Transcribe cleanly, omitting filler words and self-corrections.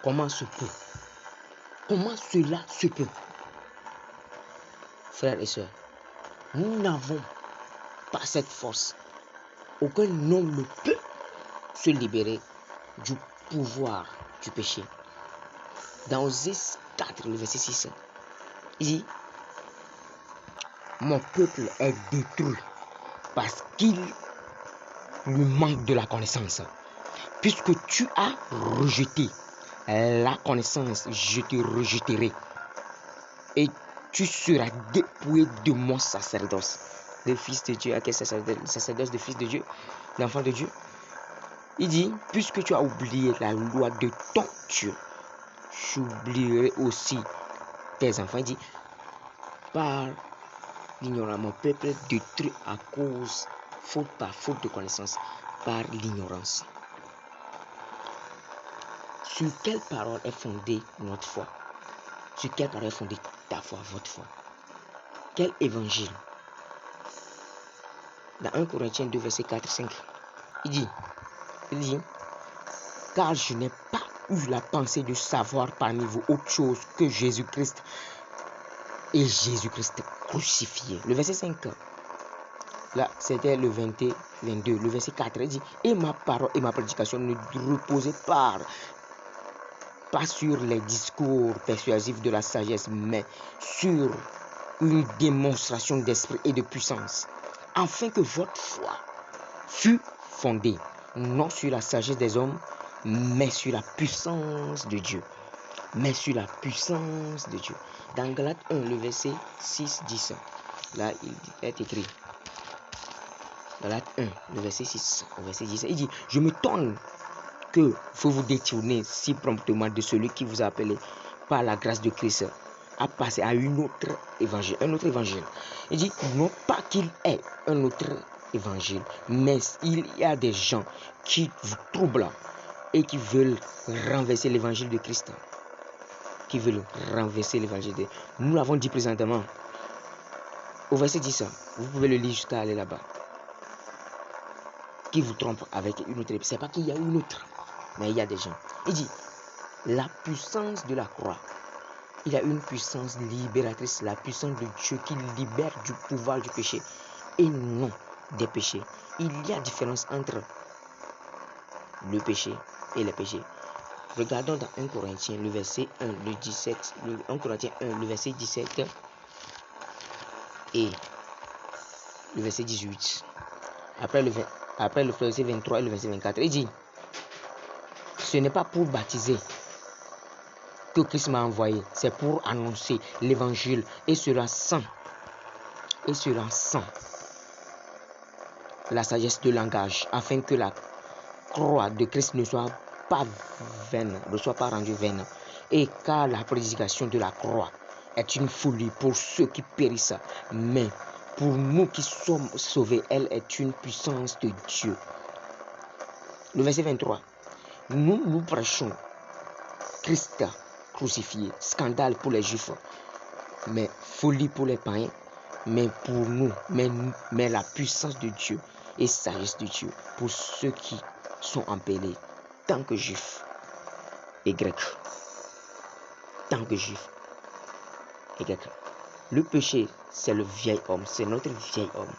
Comment se peut? Comment cela se peut? Frères et sœurs, nous n'avons pas cette force. Aucun homme ne peut se libérer du pouvoir du péché. Dans Osée 4, le verset 6, il dit: mon peuple est détruit parce qu'il lui manque de la connaissance. Puisque tu as rejeté la connaissance, je te rejetterai et tu seras dépouillé de mon sacerdoce. Le Fils de Dieu, à quel sacerdoce de Fils de Dieu, l'enfant de Dieu? Il dit: puisque tu as oublié la loi de ton Dieu, j'oublierai aussi tes enfants. Il dit: par l'ignorance, mon peuple est détruit à cause, par faute de connaissance, par l'ignorance. Sur quelle parole est fondée notre foi? Sur quelle parole est fondée ta foi, votre foi? Quel évangile? Dans 1 Corinthiens 2, verset 4-5, il dit: car je n'ai pas eu la pensée de savoir parmi vous autre chose que Jésus-Christ et Jésus-Christ crucifié. Le verset 5, là, c'était le 22. Le verset 4, il dit: et ma parole et ma prédication ne reposaient pas sur les discours persuasifs de la sagesse, mais sur une démonstration d'esprit et de puissance, afin que votre foi fût fondée non sur la sagesse des hommes, mais sur la puissance de Dieu. Mais sur la puissance de Dieu. Dans Galates 1, le verset 6-10, là il est écrit, Galates 1, le verset 6 au verset 10, il dit: je me tonne que vous vous détournez si promptement de celui qui vous a appelé par la grâce de Christ à passer à un autre évangile. Il dit non pas qu'il ait un autre évangile, mais il y a des gens qui vous troublent et qui veulent renverser l'évangile de Christ. Nous l'avons dit présentement au verset 10, vous pouvez le lire jusqu'à aller là-bas. Qui vous trompe avec une autre. C'est pas qu'il y a une autre, mais il y a des gens. Il dit la puissance de la croix. Il y a une puissance libératrice, la puissance de Dieu qui libère du pouvoir du péché et non des péchés. Il y a différence entre le péché et les péchés. Regardons dans 1 Corinthiens, le verset 1, le 17, 1 Corinthiens 1, le verset 17 et le verset 18. Après le verset 23 et le verset 24, il dit: ce n'est pas pour baptiser que Christ m'a envoyé, c'est pour annoncer l'évangile et cela sans la sagesse de langage, afin que la croix de Christ ne soit pas rendue vaine. Et car la prédication de la croix est une folie pour ceux qui périssent, mais pour nous qui sommes sauvés, elle est une puissance de Dieu. Le verset 23. Nous prêchons Christ crucifié, scandale pour les Juifs, mais folie pour les païens, mais pour nous, mais la puissance de Dieu et sagesse de Dieu pour ceux qui sont appelés tant que Juifs et Grecs. Tant que Juifs et Grecs. Le péché, c'est le vieil homme, c'est notre vieil homme.